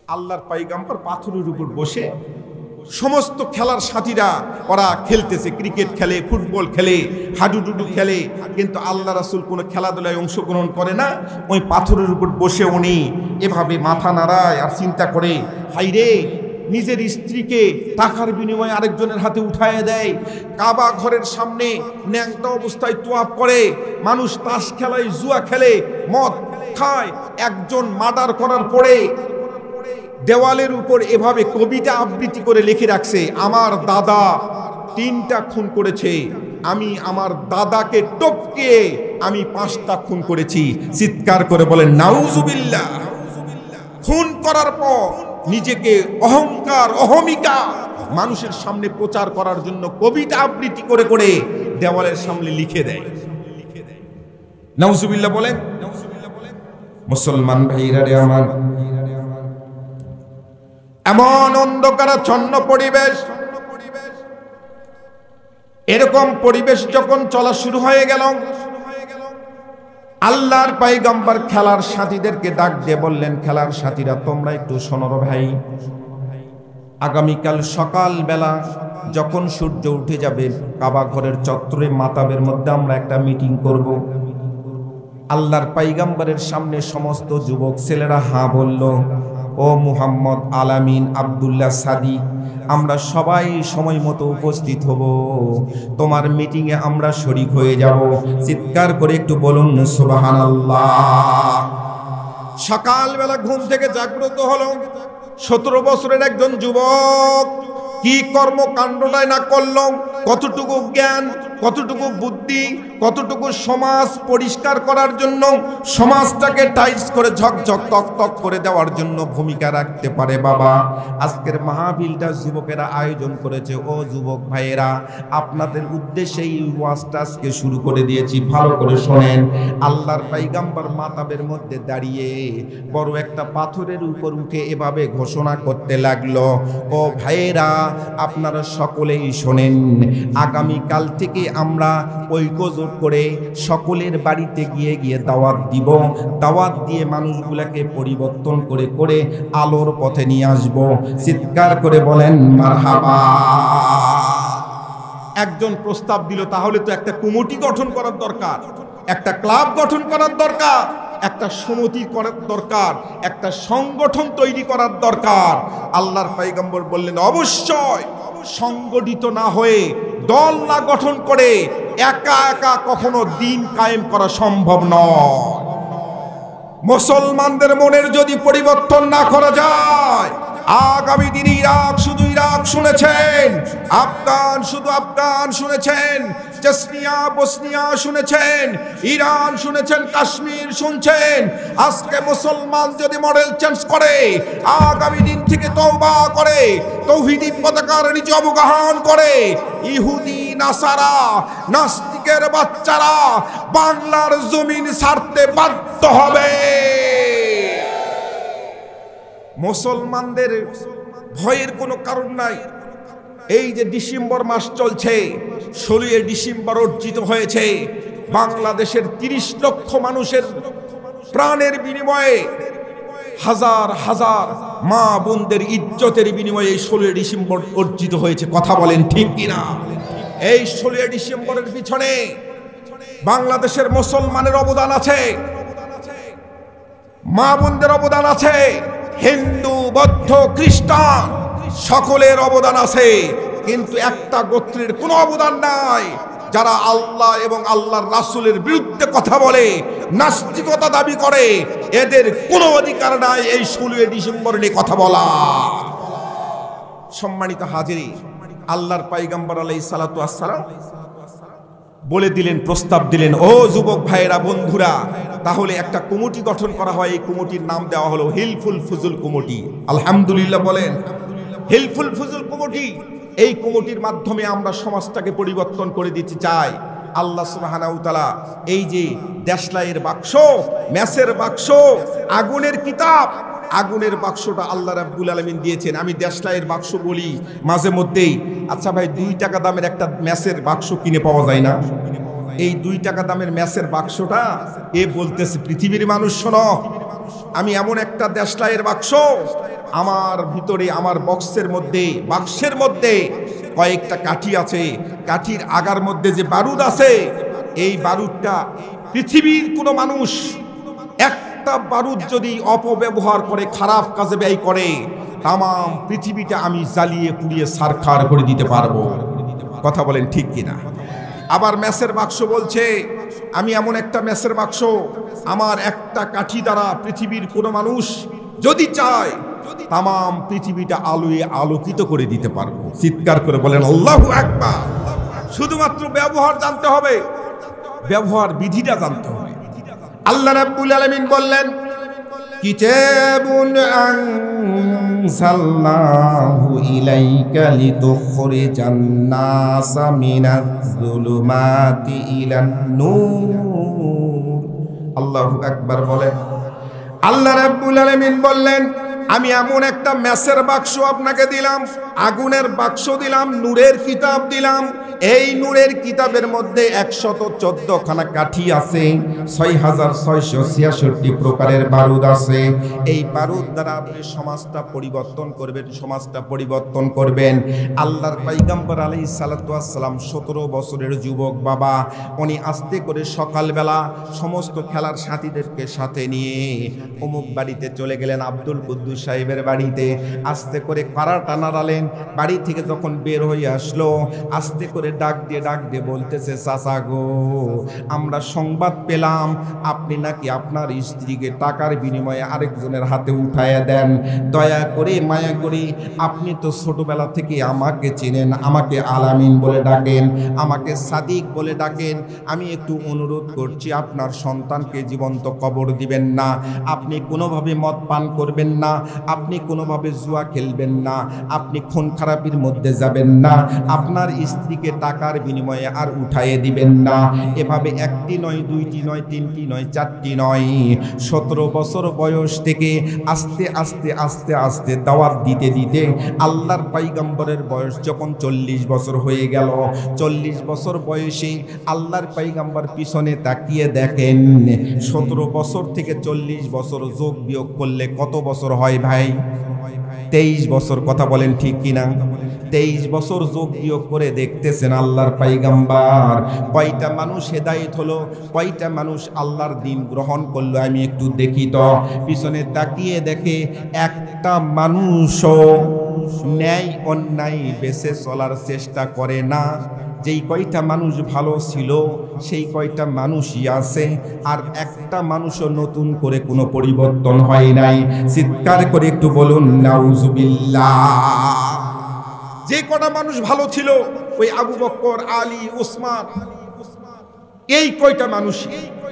আল্লাহর পয়গম্বর পাথরের উপর বসে সমস্ত খেলার সাথীরা ওরা খেলতেছে, ক্রিকেট খেলে, ফুটবল খেলে, হাডুডুডু খেলে, কিন্তু আল্লাহ রাসূল কোনো খেলাধুলায় অংশগ্রহণ করে না। ওই পাথরের উপর বসে উনি এভাবে মাথা নাড়ায় আর চিন্তা করে, হাইরে নিজের স্ত্রীকে টাকার বিনিময়ে আরেকজনের হাতে উঠায় দেয়, কাবা ঘরের সামনে ন্যাংটা অবস্থায় তোয়াফ করে, মানুষ তাস খেলায়, জুয়া খেলে, মদ খায়, একজন মার্ডার করার পরে দেওয়ালের উপর এভাবে কবিতা আবৃত্তি করে লিখে রাখছে, আমার দাদা 3টা খুন করেছে, আমি আমার দাদাকে টপকে আমি 5টা খুন করেছি। চিৎকার করে বলেন নাউজুবিল্লাহ। খুন করার পর নিজেকে অহংকার, অহমিকা মানুষের সামনে প্রচার করার জন্য কবিতা আবৃত্তি করে করে দেওয়ালের সামনে লিখে দেয়। নাউজুবিল্লাহ বলেন। মুসলমান ভাইরা রে আমার, এমন অন্ধকারাচ্ছন্ন পরিবেশ, এরকম পরিবেশ যখন চলা শুরু হয়ে গেল, আল্লাহর পয়গম্বর খেলার সাথীদেরকে ডাক দিয়ে বললেন, খেলার সাথীরা তোমরা একটু শোনো ভাই, আগামীকাল সকাল বেলা যখন সূর্য উঠে যাবে কাবা ঘরের চত্বরে মাতাবের মধ্যে আমরা একটা মিটিং করব। আল্লাহর পয়গম্বরের সামনে সমস্ত যুবক ছেলেরা হ্যাঁ বলল। ও মুহাম্মদ আলামিন, আব্দুল্লাহ সাদিক, আমরা সবাই সময় মতো উপস্থিত হব, তোমার মিটিংয়ে আমরা শরীক হয়ে যাব। চিৎকার করে একটু বলুন সুবহানাল্লাহ। সকালবেলা ঘুম থেকে জাগ্রত হলো 17 বছরের একজন যুবক, কি কর্মকাণ্ডটাই না করল, কতটুকু জ্ঞান, কতটুকু বুদ্ধি, কতটুকু সমাজ পরিষ্কার করার জন্য, সমাজটাকে টাইটস করে ঝকঝক তক তক করে দেওয়ার জন্য ভূমিকা রাখতে পারে। বাবা, আজকের মাহফিলটা যুবকেরা আয়োজন করেছে। ও যুবক ভাইয়েরা, আপনাদের উদ্দেশ্যে এই ওয়াজটা আজকে শুরু করে দিয়েছি, ভালো করে শোনেন। আল্লাহর পয়গম্বর মাতাবের মধ্যে দাঁড়িয়ে বড় একটা পাথরের উপর উঠে এভাবে ঘোষণা করতে লাগলো, ও ভাইয়েরা আপনারা সকলেই শোনেন, আগামীকাল থেকে আমরা ঐক্যজোট করে সকলের বাড়িতে গিয়ে গিয়ে দাওয়াত দিব, দাওয়াত দিয়ে মানুষগুলোকে পরিবর্তন করে করে আলোর পথে নিয়ে আসব। চিৎকার করে বলেন মারহাবা। একজন প্রস্তাব দিল, তাহলে তো একটা কমিটি গঠন করার দরকার, একটা ক্লাব গঠন করার দরকার, একটা সমিতি করার দরকার, একটা সংগঠন তৈরি করার দরকার। আল্লাহর পয়গম্বর বললেন, অবশ্যই সংগঠিত না হয়ে, দল না গঠন করে একা একা কখনো দিন কায়েম করা সম্ভব নয়। মুসলমানদের মনের যদি পরিবর্তন না করা যায়, আগামী দিনে ইরাক শুধু ইরাক শুনেছেন, আফগান শুধু আফগান শুনেছেন, চেচনিয়া বসনিয়া শুনেছেন, ইরান শুনেছেন, কাশ্মীর শুনছেন। আজকে মুসলমান যদি মডেল চেঞ্জ করে, আগামী দিন থেকে তওবা করে, তৌহিদি পতাকার নিচে অবগাহন করে, ইহুদি নাসারা নাস্তিকের বাচ্চারা বাংলার জমিন ছাড়তে বাধ্য হবে। মুসলমানদের ভয়ের কোনো কারণ নাই। এই যে ডিসেম্বর মাস চলছে, 16 ডিসেম্বর অর্জিত হয়েছে বাংলাদেশের 30 লক্ষ মানুষের প্রাণের বিনিময়ে, হাজার হাজার মা বোনদের ইজ্জতের বিনিময়ে এই 16 ডিসেম্বর অর্জিত হয়েছে। কথা বলেন ঠিক কিনা? এই 16 ডিসেম্বরের পিছনে বাংলাদেশের মুসলমানের অবদান আছে, মা বোনদের অবদান আছে, হিন্দু বৌদ্ধ খ্রিস্টান সকলের অবদান আছে, কিন্তু একটা গোত্রের কোনো অবদান নাই। যারা আল্লাহ এবং আল্লাহর রাসূলের বিরুদ্ধে কথা বলে, নাস্তিকতা দাবি করে, এদের কোনো অধিকার নাই এই 16 ডিসেম্বর নিয়ে কথা বলা। সম্মানিত হাজিরি, আল্লাহর পয়গম্বর আলাইহিস সালাতু ওয়াস সালাম বলে দিলেন, প্রস্তাব দিলেন, ও যুবক ভাইয়েরা, বন্ধুরা, তাহলে একটা কমিটি গঠন করা হয়। এই কমিটির নাম দেওয়া হলো হিলফুল ফুজুল কমিটি। আলহামদুলিল্লাহ বলেন, হিলফুল ফুজুল কমিটি। এই কমিটির মাধ্যমে আমরা সমাজটাকে পরিবর্তন করে দিতে চাই। আল্লাহ সুবহানাহু ওয়া তাআলা এই যে দেশলাইয়ের বাক্স, ম্যাসের বাক্স, আগুনের কিতাব, আগুনের বাক্সটা আল্লাহ রাব্বুল আলামিন দিয়েছেন। আমি দেশলাইয়ের বাক্স বলি মাঝে মধ্যেই, আচ্ছা ভাই 2 টাকা দামের একটা ম্যাসের বাক্স কিনে পাওয়া যায় না? এই 2 টাকা দামের ম্যাসের বাক্সটা বলতেছে, পৃথিবীর মানুষ শোনো, আমি এমন একটা দেশলাইয়ের বাক্স আমার ভিতরে আমার বাক্সের মধ্যে কয়েকটা কাঠি আছে, কাঠির আগার মধ্যে যে বারুদ আছে, এই বারুদটা পৃথিবীর কোনো মানুষ একটা বারুদ যদি অপব্যবহার করে, খারাপ কাজে ব্যয় করে, তাম পৃথিবীটা আমি জ্বালিয়ে পুড়িয়ে ছারখার করে দিতে পারবো। কথা বলেন ঠিক কিনা? আবার মেসের বাক্স বলছে, আমি এমন একটা মেসের বাক্স, আমার একটা কাঠি দ্বারা পৃথিবীর কোনো মানুষ যদি চায় তাম পৃথিবীটা আলোয় আলোকিত করে দিতে পারবো। চিৎকার করে বলেন আল্লাহু আকবার। শুধুমাত্র ব্যবহার জানতে হবে, ব্যবহার বিধিটা জানতে হবে। আল্লাহ রাব্বুল আলামিন বললেন, কিতাবুন আনজালনাহু ইলাইকা লিতুখরিজান নাসা মিনাজ যুলুমাতি ইলান নূর। আল্লাহু আকবার বলেন। আল্লাহ রাব্বুল আলামিন বললেন, আমি এমন একটা মেসের বাক্স আপনাকে দিলাম, আগুনের বাক্স দিলাম, নূরের কিতাব দিলাম। এই নূরের কিতাবের মধ্যে 114 খানা কাঠি আছে, 6666 প্রকারের বারুদ আছে। এই বারুদ দ্বারা আপনি সমাজটা পরিবর্তন করবেন। আল্লাহর পয়গম্বর আলাইহিস সালাতু ওয়াস সালাম 17 বছরের যুবক বাবা, উনি আস্তে করে সকালবেলা সমস্ত খেলার সাথীদেরকে সাথে নিয়ে অমুক বাড়িতে চলে গেলেন, আব্দুল কুদ্দুস সাহেবের বাড়িতে। আস্তে করে কারাটা নাড়ালেন, বাড়ি থেকে যখন বের হয়ে আসলো, আস্তে করে ডাক দিয়ে বলতেছে, চাচা গো, আমরা সংবাদ পেলাম আপনি নাকি আপনার স্ত্রীকে টাকার বিনিময়ে আরেকজনের হাতে উঠায়া দেন। দয়া করে মায়া করে, আপনি তো ছোটবেলা থেকে আমাকে চেনেন, আমাকে আলামিন বলে ডাকেন, আমাকে সাদিক বলে ডাকেন। আমি একটু অনুরোধ করছি, আপনার সন্তানকে জীবন্ত কবর দিবেন না, আপনি কোনোভাবে মদ পান করবেন না, আপনি কোনোভাবে জুয়া খেলবেন না, আপনি খুন খারাপির মধ্যে যাবেন না, আপনার স্ত্রীকে টাকার বিনিময়ে আর উঠাইয়ে দিবেন না। এভাবে একটি নয়, দুইটি নয়, তিনটি নয়, চারটি নয়, 17 বছর বয়স থেকে আস্তে আস্তে আস্তে আস্তে দাওয়াত দিতে দিতে আল্লাহর পয়গম্বরের বয়স যখন 40 বছর হয়ে গেল, 40 বছর বয়সে আল্লাহর পয়গম্বর পিছনে তাকিয়ে দেখেন, 17 বছর থেকে 40 বছর যোগ বিয়োগ করলে কত বছর হয় ভাই? 23 বছর। কথা বলেন ঠিক কিনা? 23 বছর যোগ বিয়োগ করে দেখতেছেন আল্লাহর পয়গম্বর কয়টা মানুষ হেদায়েত হলো, কয়টা মানুষ আল্লাহর দ্বীন গ্রহণ করলো। আমি একটু দেখি তো। পিছনে তাকিয়ে দেখে একটা মানুষও ন্যায় অন্যায় বেঁচে চলার চেষ্টা করে না। যেই কয়টা মানুষ ভালো ছিল সেই কয়টা মানুষই আছে, আর একটা মানুষও নতুন করে কোনো পরিবর্তন হয় নাই। চিৎকার করে একটু বলুন নাউজুবিল্লাহ। যে কটা মানুষ ভালো ছিল, ওই আবু বকর, আলী, ওসমান, এই কয়টা মানুষ,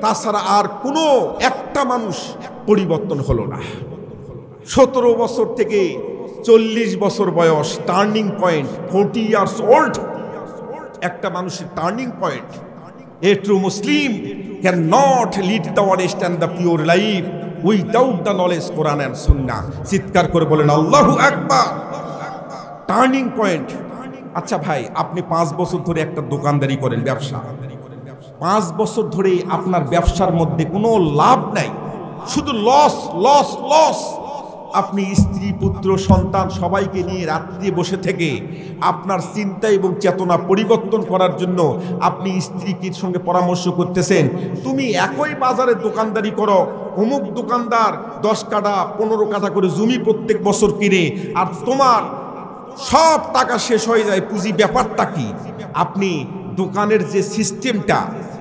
তাছাড়া আর কোনো একটা মানুষ পরিবর্তন হলো না। 17 বছর থেকে 40 বছর বয়স, টার্নিং পয়েন্ট, 40 ইয়ার্স ওল্ড, একটা মানুষের turning point. A true Muslim cannot lead the honest and the pure life without the knowledge Quran and Sunnah. চিৎকার করে বলেন আল্লাহু আকবার। Turning point. আচ্ছা ভাই, আপনি 5 বছর ধরে একটা দোকানদারি করেন, ব্যবসা, 5 বছর ধরে আপনার ব্যবসার মধ্যে কোনো লাভ নাই, শুধু লস লস লস। আপনি স্ত্রী, পুত্র, সন্তান সবাইকে নিয়ে রাত্রে বসে থেকে আপনার চিন্তা এবং চেতনা পরিবর্তন করার জন্য আপনি স্ত্রীর সঙ্গে পরামর্শ করতেছেন, তুমি একই বাজারে দোকানদারি করো, অমুক দোকানদার 10 কাঠা 15 কাঠা করে জমি প্রত্যেক বছর কিনে, আর তোমার সব টাকা শেষ হয়ে যায়, পুঁজি। ব্যাপারটা কি? আপনি দোকানের যে সিস্টেমটা,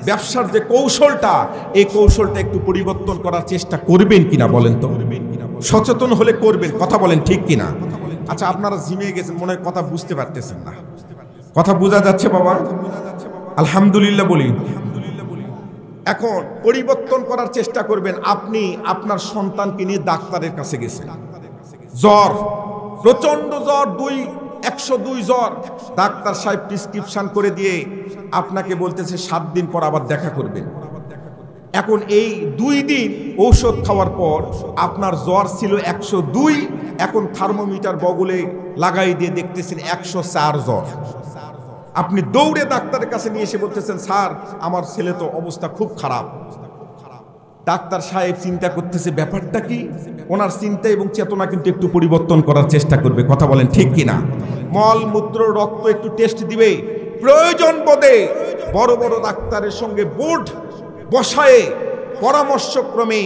ব্যবসার যে কৌশলটা, এই কৌশলটা একটু পরিবর্তন করার চেষ্টা করবেন কিনা বলেন তো? সচেতন হলে করবেন। কথা বলেন ঠিক কিনা? আচ্ছা, আপনারা ঝিমিয়ে গেছেন, মনে হয় কথা বুঝতে পারতেছেন না। কথা বোঝা যাচ্ছে বাবা? আলহামদুলিল্লাহ বলি। এখন পরিবর্তন করার চেষ্টা করবেন। আপনি আপনার সন্তানকে নিয়ে ডাক্তারের কাছে গেছেন, জ্বর, প্রচন্ড জ্বর, 102 জ্বর। ডাক্তার সাহেব প্রেসক্রিপশন করে দিয়ে আপনাকে বলতেছে 7 দিন পর আবার দেখা করবেন। এখন এই 2 দিন ঔষধ খাওয়ার পর আপনার জ্বর ছিল 102, এখন থার্মোমিটার বগলে লাগাই দিয়ে দেখতেছেন 104 জ্বর। আপনি দৌড়ে ডাক্তারের কাছে নিয়ে এসে বলতেছেন, স্যার আমার ছেলে তো অবস্থা খুব খারাপ। ডাক্তার সাহেব চিন্তা করতেছে ব্যাপারটা কি, ওনার চিন্তা এবং চেতনা কিন্তু একটু পরিবর্তন করার চেষ্টা করবে, কথা বলেন ঠিক কিনা। মল মূত্র রক্ত একটু টেস্ট দিবে, প্রয়োজন বোধে বড় বড় ডাক্তারের সঙ্গে বোর্ড বসায়ে পরামর্শক্রমে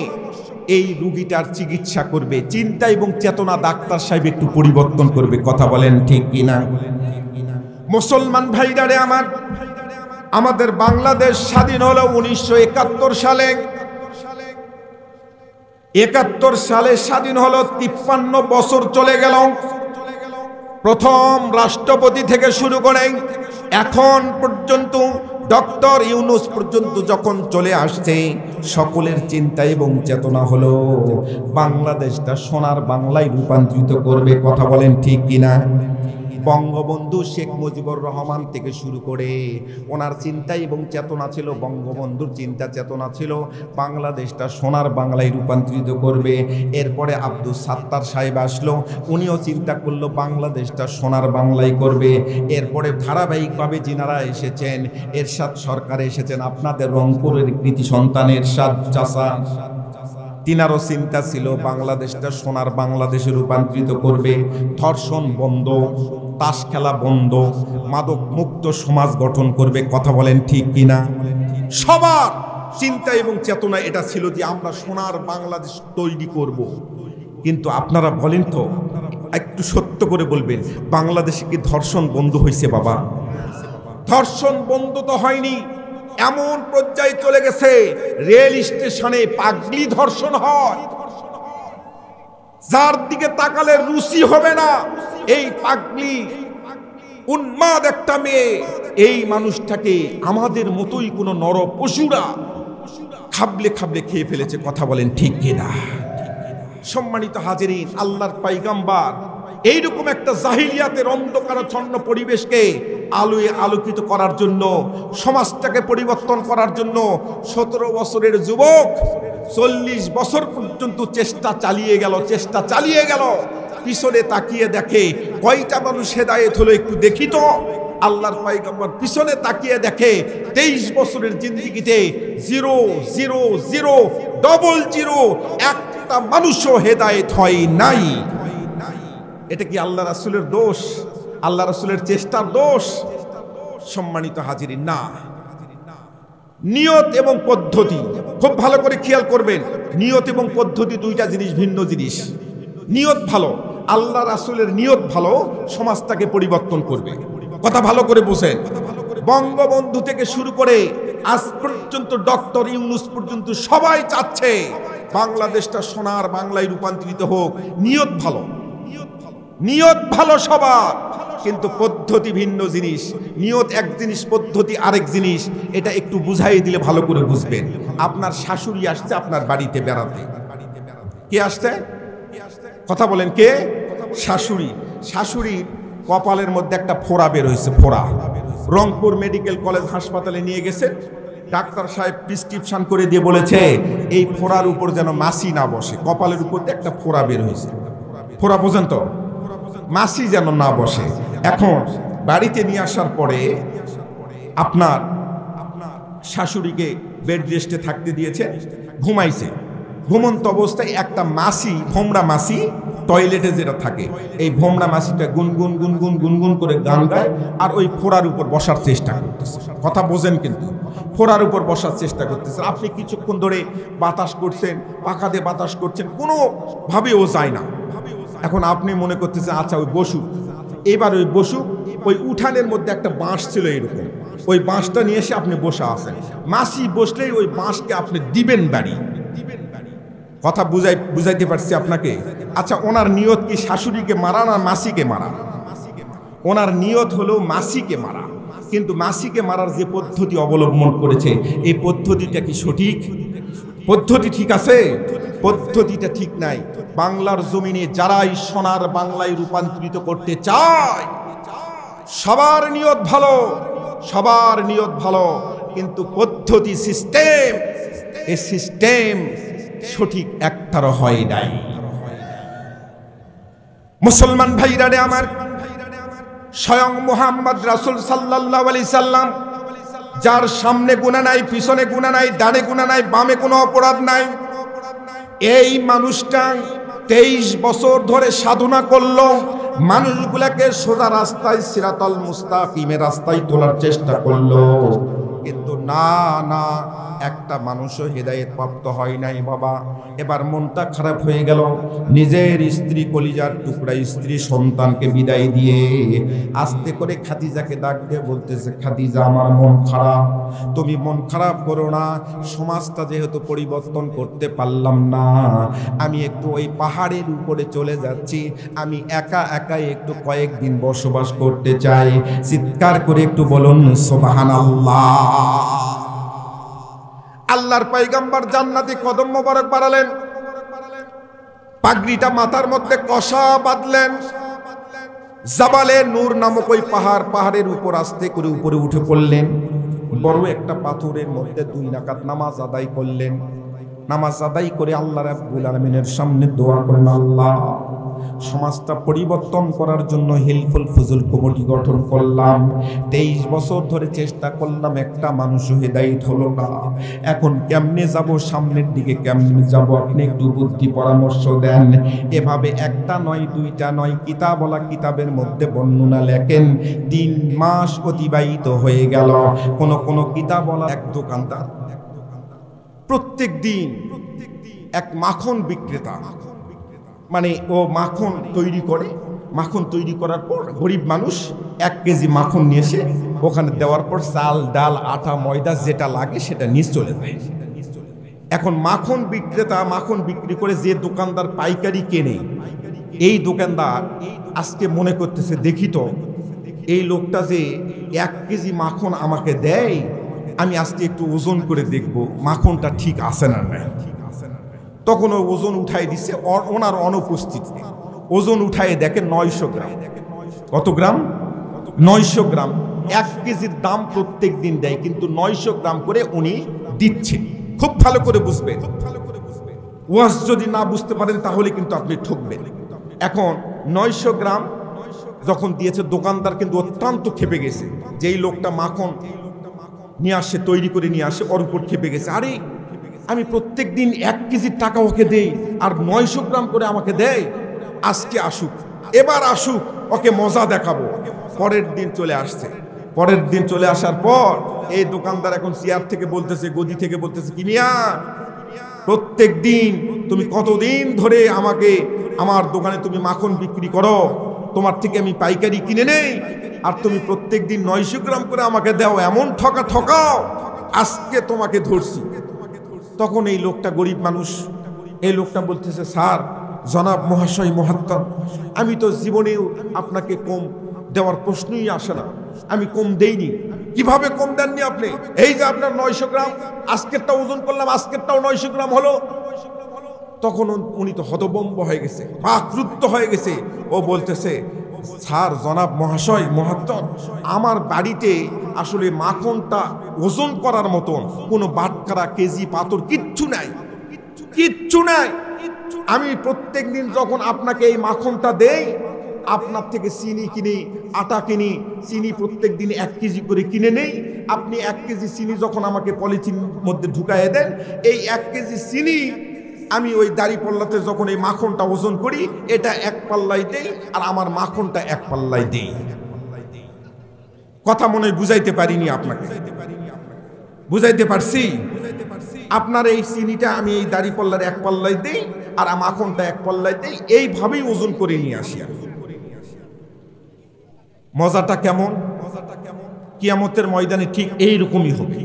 এই রোগীটার চিকিৎসা করবে। চিন্তা এবং চেতনা ডাক্তার সাহেব একটু পরিবর্তন করবে, কথা বলেন ঠিক কিনা। মুসলমান ভাইরারে আমার, আমাদের বাংলাদেশ স্বাধীন হলো 1971 সালে। 71 সালে স্বাধীন হলো, 53 বছর চলে গেল। প্রথম রাষ্ট্রপতি থেকে শুরু করে এখন পর্যন্ত ডক্টর ইউনূস পর্যন্ত যখন চলে আসছে, সকলের চিন্তা এবং চেতনা হলো বাংলাদেশটা সোনার বাংলায় রূপান্তরিত করবে, কথা বলেন ঠিক কিনা। বঙ্গবন্ধু শেখ মুজিবুর রহমান থেকে শুরু করে ওনার চিন্তা এবং চেতনা ছিল, বঙ্গবন্ধুর চিন্তা চেতনা ছিল বাংলাদেশটা সোনার বাংলায় রূপান্তরিত করবে। এরপরে আব্দুল সাত্তার সাহেব আসলো, উনিও চিন্তা করলো বাংলাদেশটা সোনার বাংলায় করবে। এরপরে ধারাবাহিকভাবে যিনারা এসেছেন, এরশাদ সরকার এসেছেন, আপনাদের রংপুরের কৃতি সন্তান এরশাদ চাচা, তিনারও চিন্তা ছিল বাংলাদেশটা সোনার বাংলাদেশে রূপান্তরিত করবে। ধর্ষণ বন্ধ, তাস খেলা বন্ধ, মাদক মুক্ত সমাজ গঠন করবে, কথা বলেন ঠিক কিনা। সবার চিন্তা এবং চেতনা এটা ছিল যে আমরা সোনার বাংলাদেশ তৈরি করব। কিন্তু আপনারা বলেন তো, একটু সত্য করে বলবেন, বাংলাদেশে কি ধর্ষণ বন্ধ হয়েছে বাবা? ধর্ষণ বন্ধ তো হয়নি, এমন পর্যায়ে চলে গেছে রেল স্টেশনে পাগলি ধর্ষণ হয়, যার দিকে তাকালে রুচি হবে না। এই পাগলি উন্মাদ একটা মেয়ে, এই মানুষটাকে আমাদের মতোই কোনো নর পশুরা খাবলে খাবলে খেয়ে ফেলেছে, কথা বলেন ঠিক কিনা। সম্মানিত হাজিরিন, আল্লাহর পয়গম্বর এইরকম একটা জাহিলিয়াতের অন্ধকারাচ্ছন্ন পরিবেশকে আলোয় আলোকিত করার জন্য, সমাজটাকে পরিবর্তন করার জন্য 17 বছরের যুবক 40 বছর পর্যন্ত চেষ্টা চালিয়ে গেল। পিছনে তাকিয়ে দেখে কয়টা মানুষ হেদায়েত হলো একটু দেখি তো। আল্লাহর পয়গম্বর পিছনে তাকিয়ে দেখে 23 বছরের জিন্দেগিতে 00000 একটা মানুষও হেদায়েত হয় নাই। এটা কি আল্লাহ রাসূলের দোষ, আল্লাহ রাসূলের চেষ্টার দোষ? সম্মানিত হাজিরিন, না। নিয়ত এবং পদ্ধতি খুব ভালো করে খেয়াল করবেন। নিয়ত এবং পদ্ধতি দুইটা জিনিস, ভিন্ন জিনিস। নিয়ত ভালো, আল্লাহ রাসূলের নিয়ত ভালো, সমাজটাকে পরিবর্তন করবে, কথা ভালো করে বুঝেন। বঙ্গবন্ধু থেকে শুরু করে আজ পর্যন্ত ডক্টর ইউনূস পর্যন্ত সবাই চাচ্ছে বাংলাদেশটা সোনার বাংলায় রূপান্তরিত হোক। নিয়ত ভালো, নিয়ত ভালো সবার, কিন্তু পদ্ধতি ভিন্ন জিনিস। নিয়ত এক জিনিস, পদ্ধতি আরেক জিনিস। এটা একটু বুঝাই দিলে ভালো করে বুঝবেন। আপনার শাশুড়ি আসছে আপনার বাড়িতে বেড়াতে। কে আসছে? কথা বলেন কে? শাশুড়ি। শাশুড়ির কপালের মধ্যে একটা ফোড়া বের হয়েছে, ফোড়া। রংপুর মেডিকেল কলেজ হাসপাতালে নিয়ে গেছে, ডাক্তার সাহেব প্রেসক্রিপশন করে দিয়ে বলেছে এই ফোড়ার উপর যেন মাছি না বসে। কপালের উপর দিয়ে একটা ফোড়া বের হয়েছে, ফোড়া পর্যন্ত মাছি যেন না বসে। এখন বাড়িতে নিয়ে আসার পরে আপনার শাশুড়িকে বেড রেস্টে থাকতে দিয়েছে, ঘুমাইছে। ঘুমন্ত অবস্থায় একটা মাছি, ভোমরা মাছি, টয়লেটে যেটা থাকে, এই ভোমরা মাছিটা গুনগুন গুনগুন গুনগুন করে গান গায় আর ওই ফোড়ার উপর বসার চেষ্টা করতেছে। কথা বোঝেন কিন্তু, ফোড়ার উপর বসার চেষ্টা করতেছে। আপনি কিছুক্ষণ ধরে বাতাস করছেন, পাখা দিয়ে বাতাস করছেন, কোনোভাবে ও যায় না। এখন আপনি মনে করতেছেন আচ্ছা ওই বসুক। এবার ওই বসুক, ওই উঠানের মধ্যে একটা বাঁশ ছিল এরকম, ওই বাঁশটা নিয়ে এসে আপনি বসে আছেন। মাছি বসলেই ওই বাঁশকে আপনি দিবেন বাড়ি। কথা বুঝাইতে পারছি আপনাকে? আচ্ছা, ওনার নিয়ত কি শাশুড়িকে মারা না মাসিকে মারা? ওনার নিয়ত হলো মাসিকে মারা, কিন্তু মাসিকে মারার যে পদ্ধতি অবলম্বন করেছে, এই পদ্ধতিটা কি সঠিক? পদ্ধতি ঠিক আছে? পদ্ধতিটা ঠিক নাই। বাংলার জমিনে যারাই সোনার বাংলায় রূপান্তরিত করতে চায়, সবার নিয়ত ভালো, সবার নিয়ত ভালো, কিন্তু পদ্ধতি, সিস্টেম, এই সিস্টেম সঠিক একটারও হয় নাই। মুসলমান ভাইরা রে আমার, স্বয়ং মুহাম্মদ রাসূল সাল্লাল্লাহু আলাইহি সাল্লাম যার সামনে গুনাহ নাই, পিছনে গুনাহ নাই, ডানে গুনাহ নাই, বামে কোনো অপরাধ নাই, এই মানুষটা 23 বছর ধরে সাধনা করলো, মানুষগুলাকে সোজা রাস্তায় সিরাতাল মুস্তাকিমের রাস্তায় তোলার চেষ্টা করলো, কিন্তু না না, একটা মানুষও হেদায়েত প্রাপ্ত হয় নাই বাবা। এবার মনটা খারাপ হয়ে গেল, নিজের স্ত্রী, কলিজার টুকরা স্ত্রী, সন্তানকে বিদায় দিয়ে আস্তে করে খাদিজাকে ডাক দিয়ে বলতেছে, খাদিজা আমার মন খারাপ, তুমি মন খারাপ করো না, সমাজটা যেহেতু পরিবর্তন করতে পারলাম না, আমি একটু ওই পাহাড়ের উপরে চলে যাচ্ছি, আমি একা একাই একটু কয়েকদিন বসবাস করতে চাই। চিৎকার করে একটু বলুন সুবহানাল্লাহ। আল্লাহর পয়গম্বর জান্নাতি কদম মোবারক বাড়ালেন, পাগড়িটা মাথার মধ্যে কষা বাঁধলেন, জাবালে নূর নামক ওই পাহাড়ের উপর আস্তে করে উপরে উঠে পড়লেন, বড় একটা পাথরের মধ্যে 2 রাকাত নামাজ আদায় করলেন। নামাজ আদায় করে আল্লাহ রাব্বুল আলামিনের সামনে দোয়া করেন, আল্লাহ সমাজটা পরিবর্তন করার জন্য হিলফুল ফুজুল কমিটি গঠন করলাম, 23 বছর ধরে চেষ্টা করলাম, একটা মানুষও হেদায়েত হলো না, এখন কেমনে যাব, সামনের দিকে কেমনে যাব, আপনি একটু বুদ্ধি পরামর্শ দেন। এভাবে একটা নয়, দুইটা নয়, কিতাবওয়ালা কিতাবের মধ্যে বর্ণনা লেখেন 3 মাস অতিবাহিত হয়ে গেল। কোন কিতাবওয়ালা এক দোকানদার প্রত্যেক দিন এক মাখন বিক্রেতা, মানে ও মাখন তৈরি করে, মাখন তৈরি করার পর গরিব মানুষ 1 কেজি মাখন নিয়ে এসে ওখানে দেওয়ার পর চাল, ডাল, আটা, ময়দা যেটা লাগে সেটা নিয়ে চলে যায়। এখন মাখন বিক্রেতা মাখন বিক্রি করে, যে দোকানদার পাইকারি কেনে, এই দোকানদার আজকে মনে করতেছে, দেখি তো এই লোকটা যে 1 কেজি মাখন আমাকে দেয়, আমি আজকে একটু ওজন করে দেখব মাখনটা ঠিক আছে না নাই। তখন ও ওজন উঠাই দিচ্ছে, ওনার অনুপস্থিত ওজন উঠাই দেখে 900 গ্রাম। কত গ্রাম? 900 গ্রাম। 1 কেজির দাম প্রত্যেক দিন দেয়, কিন্তু 900 গ্রাম করে উনি দিচ্ছে। খুব ভালো করে বুঝবেন, ওয়াজ যদি না বুঝতে পারেন তাহলে কিন্তু আপনি ঠকবেন। এখন 900 গ্রাম যখন দিয়েছে, দোকানদার কিন্তু অত্যন্ত ক্ষেপে গেছে, যেই লোকটা মাখন নিয়ে আসে, তৈরি করে নিয়ে আসে, ওর উপর ক্ষেপে গেছে, আরে আমি প্রত্যেক দিন 1 কেজির টাকা ওকে দেই, আর 900 গ্রাম করে আমাকে দেয়, আজকে আসুক, এবার আসুক, ওকে মজা দেখাবো। পরের দিন চলে আসছে। পরের দিন চলে আসার পর এই দোকানদার এখন চেয়ার থেকে বলতেছে, গদি থেকে বলতেছে, কি মিয়া, প্রত্যেক দিন তুমি কতদিন ধরে আমাকে, আমার দোকানে তুমি মাখন বিক্রি করো, তোমার থেকে আমি পাইকারি কিনে নেই, আর তুমি প্রত্যেক দিন 900 গ্রাম করে আমাকে দাও, এমন ঠকাও, আজকে তোমাকে ধরছি। তখন এই লোকটা গরিব মানুষ, এই লোকটা বলতেছে, স্যার, জনাব মহাশয় মহাত্মা, আমি তো জীবনেও আপনাকে কম দেওয়ার প্রশ্নই আসে না, আমি কম দেইনি। কিভাবে কম দেননি আপনি? এই যে আপনার 900 গ্রাম, আজকেরটা ওজন করলাম, আজকেরটাও 900 গ্রাম হলো। তখন উনি তো হতভম্ব হয়ে গেছে, বাকরুদ্ধ হয়ে গেছে। ও বলতেছে, স্যার, জনাব মহাশয় মহাত্মা, আমার বাড়িতে আসলে মাখনটা ওজন করার মতন কোনো বাটখারা, কেজি, পাথর কিচ্ছু নাই, কিচ্ছু নাই। আমি প্রত্যেক দিন যখন আপনাকে এই মাখনটা দেই, আপনার থেকে চিনি কিনি, আটা কিনি, চিনি প্রত্যেক দিন 1 কেজি করে কিনে নেই। আপনি 1 কেজি চিনি যখন আমাকে পলিথিন মধ্যে ঢুকাইয়ে দেন, এই 1 কেজি চিনি আমি ওই দাড়িপাল্লাতে যখন এই মাখনটা ওজন করি, এটা 1 পাল্লায় দেই, আর আমার মাখনটা 1 পাল্লায় দেই। কথা মনে বুঝাইতে পারিনি আপনাকে? বুঝাইতে পারছি? আপনার এই চিনিটা আমি এই দাড়িপাল্লার 1 পাল্লায় দেই, আর মাখনটা 1 পাল্লায় দেই, এইভাবেই ওজন করে নিয়ে আসি। মজাটা কেমন? কিয়ামতের ময়দানে ঠিক এইরকমই হবে।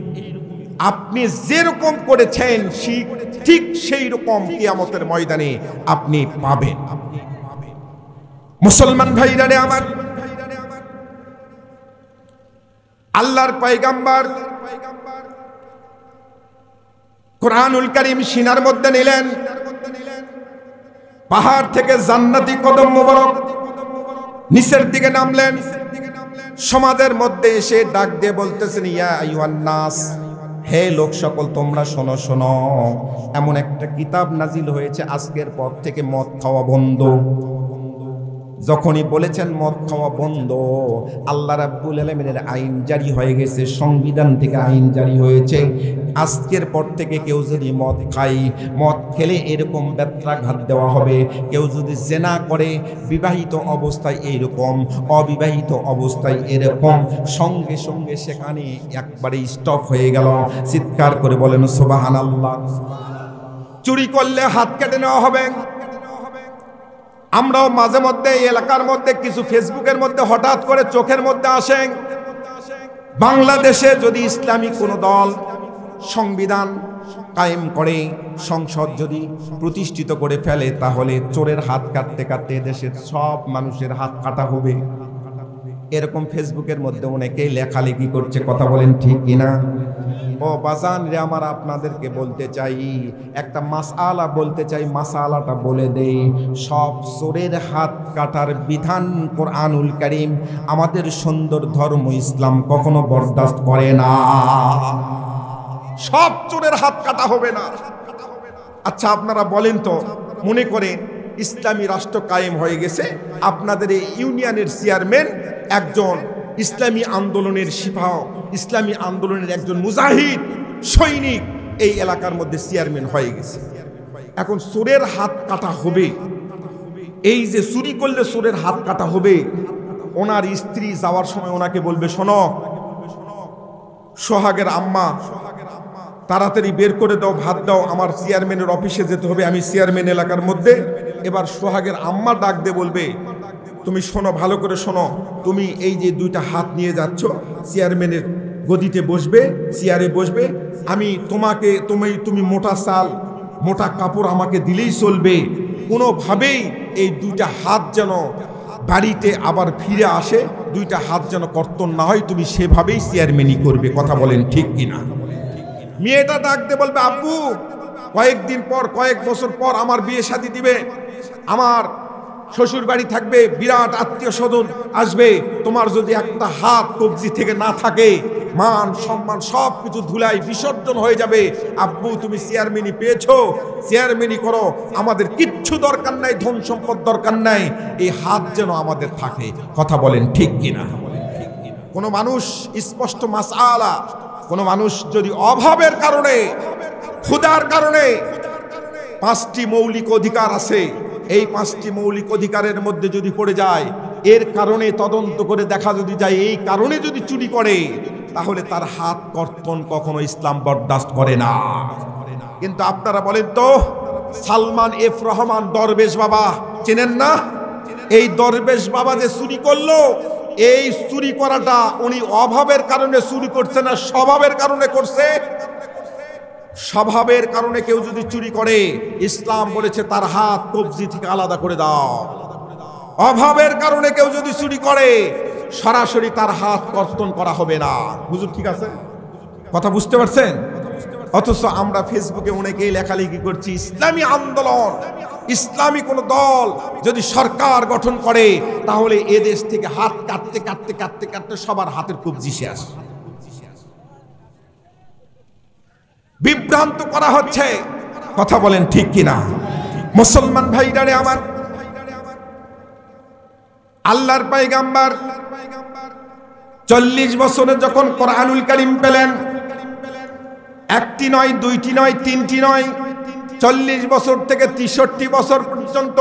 আপনি যেরকম করেছেন ঠিক সেই রকম কিয়ামতের ময়দানে আপনি পাবেন। মুসলমান ভাইরা আমার, আল্লাহর পয়গম্বর কুরআনুল কারীম সিনার মধ্যে নিলেন, পাহাড় থেকে জান্নাতি কদম মোবারক নিচের দিকে নামলেন, সমাজের মধ্যে এসে ডাক দিয়ে বলতেছেন, ইয়া আইয়ুহান নাস, হে লোক সকল, তোমরা শোনো শোনো, এমন একটা কিতাব নাজিল হয়েছে, আজকের পর থেকে মদ খাওয়া বন্ধ। যখনই বলেছেন মদ খাওয়া বন্ধ, আল্লাহ রাব্বুল আলামিনের আইন জারি হয়ে গেছে, সংবিধান থেকে আইন জারি হয়েছে। আজকের পর থেকে কেউ যদি মদ খায়, মদ খেলে এরকম ব্যত্রাঘাত দেওয়া হবে। কেউ যদি জেনা করে বিবাহিত অবস্থায় এইরকম, অবিবাহিত অবস্থায় এরকম, সঙ্গে সঙ্গে সেখানে একবারে স্টপ হয়ে গেল। চিৎকার করে বলেন সুবহানাল্লাহ। চুরি করলে হাত কেটে নেওয়া হবে। আমরাও মাঝে মধ্যে এই এলাকার মধ্যে কিছু ফেসবুকের মধ্যে হঠাৎ করে চোখের মধ্যে আসে, বাংলাদেশে যদি ইসলামী কোনো দল সংবিধান কায়েম করে, সংসদ যদি প্রতিষ্ঠিত করে ফেলে, তাহলে চোরের হাত কাটতে কাটতে দেশের সব মানুষের হাত কাটা হবে। এরকম ফেসবুকের মধ্যে অনেকেই লেখালেখি করছে, কথা বলেন ঠিক কিনা? ও বাজান রে আমার, আপনাদেরকে বলতে চাই একটা মাসআলা বলতে চাই, মাসআলাটা বলে দেই। সব চোরের হাত কাটার বিধান কোরআনুল কারীম, আমাদের সুন্দর ধর্ম ইসলাম কখনো বরদাস্ত করে না। সব চোরের হাত কাটা হবে না। আচ্ছা আপনারা বলেন তো, মনে করেন ইসলামী রাষ্ট্র কায়েম হয়ে গেছে, আপনাদের এই ইউনিয়নের চেয়ারম্যান একজন ইসলামী আন্দোলনের সিপাহ, ইসলামী আন্দোলনের একজন মুজাহিদ সৈনিক এই এলাকার মধ্যে চেয়ারম্যান হয়ে গেছে। এখন চোরের হাত কাটা হবে, এই যে চুরি করলে চোরের হাত কাটা হবে, ওনার স্ত্রী যাওয়ার সময় ওনাকে বলবে, শোনো সোহাগের আম্মা, তাড়াতাড়ি বের করে দাও, ভাত দাও, আমার চেয়ারম্যানের অফিসে যেতে হবে, আমি চেয়ারম্যান এলাকার মধ্যে। এবার সোহাগের আম্মা ডাক দিয়ে বলবে, তুমি শোনো, ভালো করে শোনো, তুমি এই যে দুইটা হাত নিয়ে যাচ্ছ, চেয়ারম্যানের গদিতে বসবে, চেয়ারে বসবে, আমি তোমাকে তুমি মোটা চাল মোটা কাপড় আমাকে দিলেই চলবে, কোনোভাবেই এই দুইটা হাত যেন বাড়িতে আবার ফিরে আসে, দুইটা হাত যেন কর্তন না হয়, তুমি সেভাবেই চেয়ারম্যানই করবে। কথা বলেন ঠিক কিনা? মেয়েটা ডাক দিয়ে বলবে, আব্বু কয়েকদিন পর, কয়েক বছর পর আমার বিয়ে শাদী দিবে, আমার শ্বশুর বাড়ি থাকবে, বিরাট আত্মীয় স্বজন আসবে, তোমার যদি একটা হাত কবজি থেকে না থাকে, মান সম্মান সব কিছু ধুলাই বিসর্জন হয়ে যাবে। আব্বু তুমি চেয়ারম্যানই পেয়েছো, চেয়ারম্যানই করো, আমাদের কিচ্ছু দরকার নাই, ধন সম্পদ দরকার নাই, এই হাত যেন আমাদের থাকে। কথা বলেন ঠিক কিনা? কোন মানুষ স্পষ্ট মাসআলা, কোন মানুষ যদি অভাবের কারণে, ক্ষুধার কারণে, 5টি মৌলিক অধিকার আছে, এই 5টি মৌলিক অধিকারের মধ্যে যদি পড়ে যায়, এর কারণে তদন্ত করে দেখা যদি যায় এই কারণে যদি চুরি করে, তাহলে তার হাত কর্তন কখনো ইসলাম বরদাস্ত করে না। কিন্তু আপনারা বলেন তো, সালমান এফ রহমান দরবেশ বাবা চেনেন না? এই দরবেশ বাবা যে চুরি করলো, এই চুরি করাটা উনি অভাবের কারণে চুরি করছে না, স্বভাবের কারণে করছে। স্বভাবের কারণে কেউ যদি চুরি করে, ইসলাম বলেছে তার হাত কবজি থেকে আলাদা করে দাও। অভাবের কারণে কেউ যদি চুরি করে, সরাসরি তার হাত কর্তন করা হবে না। হুজুর ঠিক আছে? কথা বুঝতে পারছেন? অথচ আমরা ফেসবুকে অনেকেই লেখালেখি করছি, ইসলামী আন্দোলন, ইসলামী কোন দল যদি সরকার গঠন করে, তাহলে এ দেশ থেকে হাত কাটতে কাটতে কাটতে কাটতে সবার হাতের কবজি শেষ। বিভ্রান্ত করা হচ্ছে। কথা বলেন ঠিক কিনা? মুসলমান ভাইরারে আমার, আল্লাহর পয়গম্বর 40 বছরে যখন কোরআনুল কারীম পেলেন, একটি নয়, দুইটি নয়, তিনটি নয়, 40 বছর থেকে 63 বছর পর্যন্ত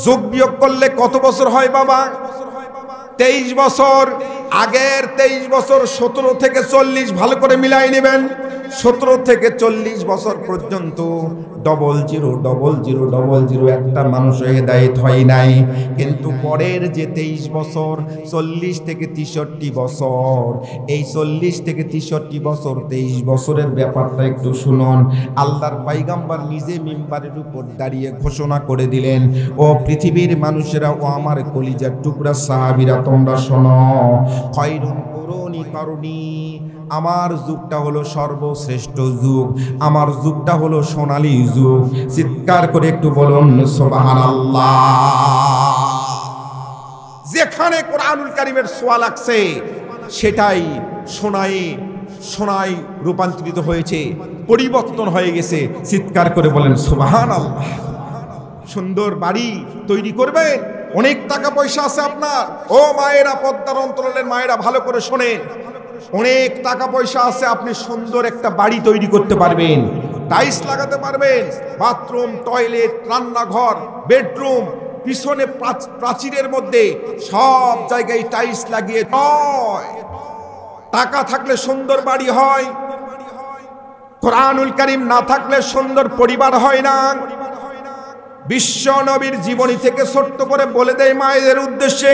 যোগ বিয়োগ করলে কত বছর হয় বাবা? 23 বছর। আগের 23 বছর 17 থেকে 40 ভালো করে মিলাই নেবেন। 17 থেকে 40 বছর পর্যন্ত 000000 একটা মানুষ হেদায়েত হয় নাই। কিন্তু পরের যে 23 বছর, 40 থেকে 63 বছর, এই 40 থেকে 63 বছর, 23 বছরের ব্যাপারটা একটু শুনুন। আল্লাহর পয়গম্বর নিজে মিম্বারের উপর দাঁড়িয়ে ঘোষণা করে দিলেন, ও পৃথিবীর মানুষেরা, ও আমার কলিজার টুকরা সাহাবীরা, তোমরা শোনো, খয়রুল কুরুনি কারণী, আমার যুগটা হলো সর্বশ্রেষ্ঠ যুগ, আমার যুগটা হলো সোনালী যুগ। চিৎকার করে একটু বলুন সুবহানাল্লাহ। যেখানে কোরআনুল কারীমের ছোঁয়া লাগছে, সেটাই সোনায় রূপান্তরিত হয়েছে, পরিবর্তন হয়ে গেছে। চিৎকার করে বলেন সুবহানাল্লাহ। সুন্দর বাড়ি তৈরি করবে, অনেক টাকা পয়সা আছে আপনার, ও মায়েরা, পদ্মার অন্তরালের মায়েরা ভালো করে শোনেন, অনেক টাকা পয়সা আছে, আপনি সুন্দর একটা বাড়ি তৈরি করতে পারবেন, টাইলস লাগাতে পারবেন, বাথরুম, টয়লেট, রান্নাঘর, বেডরুম, পিছনে প্রাচীরের মধ্যে সব জায়গায় টাইলস লাগিয়ে হয়। টাকা থাকলে সুন্দর বাড়ি হয়, কোরআনুল কারীম না থাকলে সুন্দর পরিবার হয় না। বিশ্ব নবীর জীবনী থেকে ছোট্ট করে বলে দেয় মায়েদের উদ্দেশ্যে,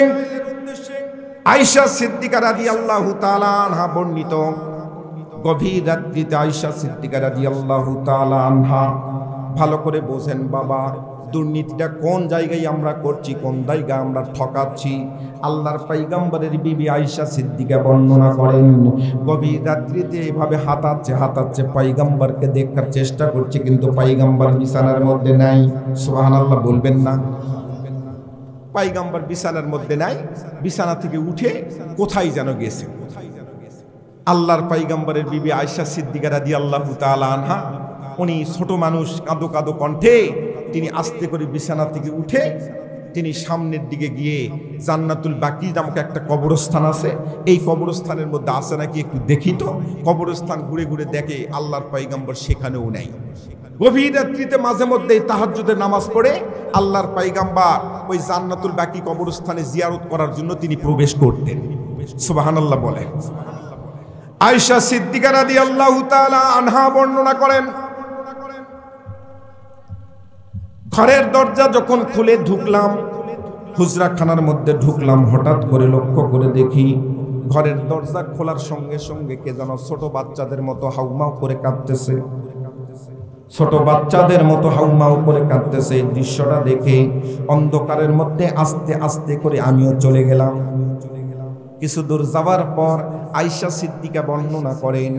আয়েশা সিদ্দিকা রাদিয়াল্লাহু তাআলা আনহা বর্ণিত, গভীর রাত্রিতে আয়েশা সিদ্দিকা রাদিয়াল্লাহু তাআলা আনহা, ভালো করে বোঝেন বাবা, দুর্নীতিটা কোন জায়গায় আমরা করছি, কোন জায়গায় আমরা ঠকাচ্ছি। আল্লাহর পয়গম্বরের বিবি আয়েশা সিদ্দিকা বর্ণনা করেন, গভীর রাত্রিতে এভাবে হাতাচ্ছে পয়গম্বরকে দেখার চেষ্টা করছে, কিন্তু পয়গম্বর বিছানার মধ্যে নাই। সুবহানাল্লাহ বলবেন না? পয়গম্বর বিছানার মধ্যে নাই, বিছানা থেকে উঠে কোথায় যেন গেছে। আল্লাহর পয়গম্বরের বিবি আয়েশা সিদ্দিকা রাদিয়াল্লাহু তাআলা আনহা, উনি ছোট মানুষ, কাঁদো কাঁদো কণ্ঠে তিনি আস্তে করে বিছানা থেকে উঠে তিনি সামনের দিকে গিয়ে জান্নাতুল বাকি নামক একটা কবরস্থান আছে, এই কবরস্থানের মধ্যে আছে নাকি একটু দেখি তো। কবরস্থান ঘুরে ঘুরে দেখে আল্লাহর পয়গম্বর সেখানেও নেই। গভীর রাত্রিতে মাঝে মধ্যে তাহাজ্জুদের নামাজ পড়ে আল্লাহর পয়গম্বর ওই জান্নাতুল বাকি কবরস্থানে জিয়ারত করার জন্য তিনি প্রবেশ করতেন। সুবহানাল্লাহ বলে। আয়েশা সিদ্দিকা রাদিয়াল্লাহু তাআলা আনহা বর্ণনা করেন, ঘরের দরজা যখন খুলে ঢুকলাম, হুজরাখানার মধ্যে ঢুকলাম, হঠাৎ করে লক্ষ্য করে দেখি ঘরের দরজা খোলার সঙ্গে সঙ্গে কে যেন ছোট বাচ্চাদের মতো হাউমাউ করে কাঁদতেছে, ছোট বাচ্চাদের মতো হাউমাউ করে কাঁদতেছে। এই দৃশ্যটা দেখে অন্ধকারের মধ্যে আস্তে আস্তে করে আমিও চলে গেলাম। কিছু দূর যাওয়ার পর আয়েশা সিদ্দিকা বর্ণনা করেন,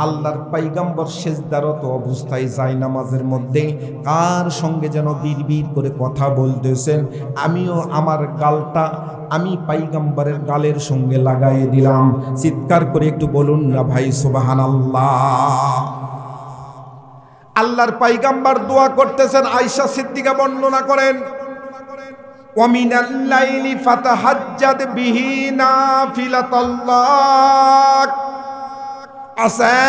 আল্লাহর পয়গম্বর সেজদারত অবস্থায় জায়নামাজের মধ্যে কার সঙ্গে যেন বিড়বিড় করে কথা বলতেছেন। আমিও আমার গালটা আমি পয়গম্বরের গালের সঙ্গে লাগাই দিলাম। চিৎকার করে একটু বলুন না ভাই সুবহানাল্লাহ। আল্লাহর পয়গম্বর দোয়া করতেছেন, আয়েশা সিদ্দিকা বর্ণনা করেন, ওয়ামিনাল লাইলি ফাতাহাজ্জাদ বিহি নাফিলাতাল্লাক আসা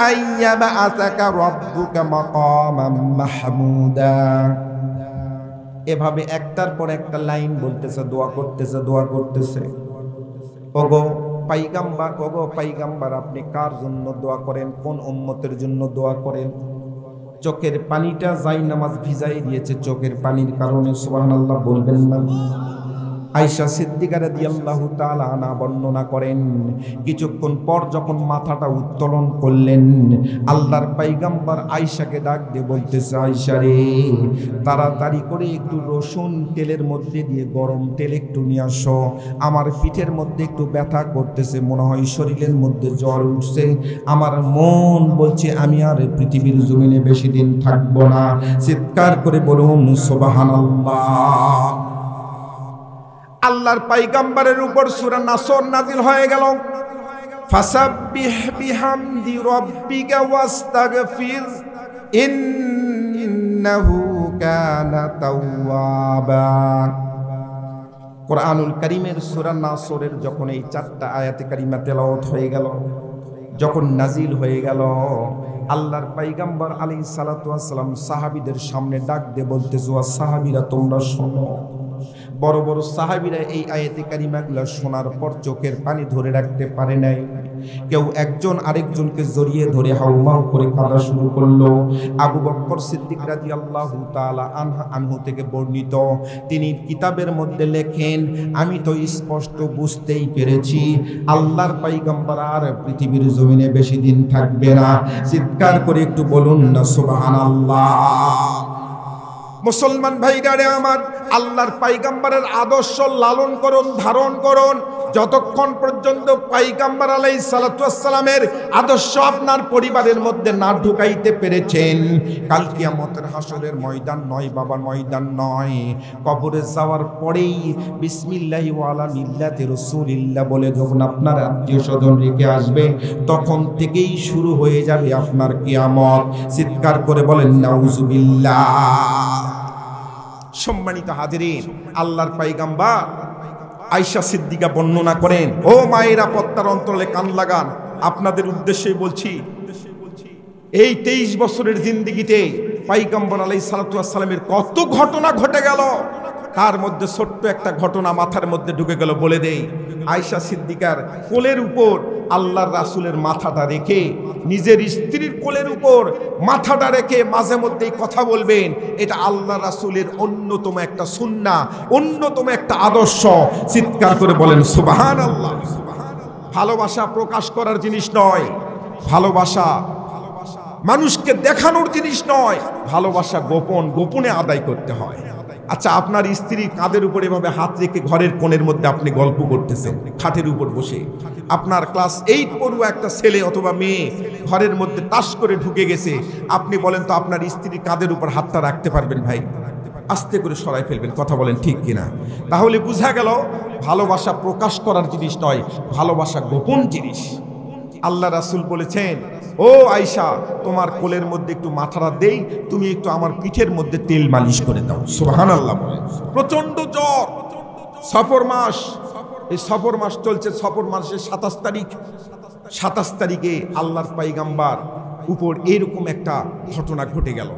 আইয়াবআসাকা রাব্বুকা মাকামান মাহমুদা। এভাবে একটার পর একটা লাইন বলতেছে, দোয়া করতেছে। ওগো পয়গম্বর, আপনি কার জন্য দোয়া করেন, কোন উম্মতের জন্য দোয়া করেন? চোখের পানিটা জায়নামাজ ভিজাই দিয়েছে চোখের পানির কারণে। সুবহানাল্লাহ বলবেন না? আয়েশা সিদ্দিকা রাদিয়াল্লাহু তাআলা আনহা বর্ণনা করেন, কিছুক্ষণ পর যখন মাথাটা উত্তোলন করলেন, আল্লাহর পয়গম্বর আয়েশাকে ডাক দিয়ে বলতেছে, আয়েশা রে, তাড়াতাড়ি করে একটু রসুন তেলের মধ্যে দিয়ে গরম তেল একটু নিয়ে আসো, আমার পিঠের মধ্যে একটু ব্যথা করতেছে, মনে হয় শরীরের মধ্যে জ্বর উঠছে, আমার মন বলছে আমি আর পৃথিবীর জমিনে বেশি দিন থাকবো না। চিৎকার করে বলুন সুবহানাল্লাহ। আল্লাহর পয়গম্বরের উপর সূরা নাসর নাযিল হয়ে গেল, ফাসাব্বিহ বিহামদি রাব্বিকা ওয়াস্তাগফির ইন্নাহু কানা তাওয়াবা। কোরআনুল কারীমের সূরা নাসরের যখন এই 4টা আয়াতে কারিমা তেলাওয়াত হয়ে গেল, যখন নাজিল হয়ে গেল, আল্লাহর পয়গম্বর আলাইহিস সালাতু ওয়াস সালাম সাহাবীদের সামনে ডাক দিয়ে বলতেছে, ওয়া সাহাবীরা তোমরা শোনো। বড় বড় সাহাবীরা এই আয়াতে কারিমাগুলো শোনার পর চোখের পানি ধরে রাখতে পারে নাই, কেউ একজন আরেকজনকে জড়িয়ে ধরে হাউমাউ করে কাঁদা শুরু করলো। আবু বকর সিদ্দিক রাদিয়াল্লাহু তাআলা আনহু থেকে বর্ণিত, তিনি কিতাবের মধ্যে লেখেন, আমি তো স্পষ্ট বুঝতেই পেরেছি আল্লাহর পয়গম্বর আর পৃথিবীর জমিনে বেশি দিন থাকবে না। চিৎকার করে একটু বলুন না সুবহানাল্লাহ। মুসলমান ভাইরা আমার, আল্লাহর পয়গম্বরের আদর্শ লালন করুন, ধারণ করুন। যতক্ষণ পর্যন্ত পয়গম্বর আলাইহিস সালাতু ওয়াস সালামের আদর্শ আপনার পরিবারের মধ্যে না ঢুকাইতে পেরেছেন, কাল কিয়ামতের হাসরের ময়দান নয় বাবা, ময়দান নয়, কবরে যাওয়ার পরেই বিসমিল্লাহি ওয়া আলা মিল্লাতি রাসূলিল্লাহ বলে যখন আপনার আত্মীয় স্বজন রেখে আসবে, তখন থেকেই শুরু হয়ে যাবে আপনার কিয়ামত। চিৎকার করে বলেন নাউজুবিল্লাহ। সম্মানিত হাজিরিন, আল্লাহর পয়গম্বর আয়েশা সিদ্দিকা বর্ণনা করেন, ও মায়েরা পর্দার অন্তরালে কান লাগান, আপনাদের উদ্দেশ্যে বলছি, এই 23 বছরের জিন্দেগিতে পয়গম্বর আলাইহিস সালাতু ওয়াস সালামের কত ঘটনা ঘটে গেল, তার মধ্যে ছোট্ট একটা ঘটনা মাথার মধ্যে ঢুকে গেল, বলে দেই। আয়েশা সিদ্দিকার কোলের উপর আল্লাহর রাসূলের মাথাটা রেখে, নিজের স্ত্রীর কোলের উপর মাথাটা রেখে মাঝে মধ্যেই কথা বলবেন, এটা আল্লাহর রাসূলের অন্যতম একটা সুন্নাহ, অন্যতম একটা আদর্শ। চিৎকার করে বলেন সুবহানাল্লাহ। ভালোবাসা প্রকাশ করার জিনিস নয়, ভালোবাসা মানুষকে দেখানোর জিনিস নয়, ভালোবাসা গোপনে আদায় করতে হয়। আচ্ছা, আপনার স্ত্রী কাঁধের উপর এভাবে হাত রেখে ঘরের কোণের মধ্যে আপনি গল্প করতেছেন খাটের উপর বসে, আপনার ক্লাস 8 পড়ুয়া একটা ছেলে অথবা মেয়ে ঘরের মধ্যে টাস করে ঢুকে গেছে, আপনি বলেন তো আপনার স্ত্রী কাঁধের উপর হাতটা রাখতে পারবেন? ভাই, আস্তে করে সরাই ফেলবেন, কথা বলেন ঠিক কিনা? তাহলে বোঝা গেল ভালোবাসা প্রকাশ করার জিনিস নয়, ভালোবাসা গোপন জিনিস। আল্লাহ রাসূল বলেছেন, ও আয়েশা, তোমার কোলের মধ্যে একটু মাথাটা দেই, তুমি একটু আমার পিঠের মধ্যে তেল মালিশ করে দাও। সুবহানাল্লাহ। প্রচন্ড জ্বর, সফর মাস, এই সফর মাস চলছে, সফর মাসের 27 তারিখে আল্লাহর পয়গম্বর উপর এরকম একটা ঘটনা ঘটে গেল।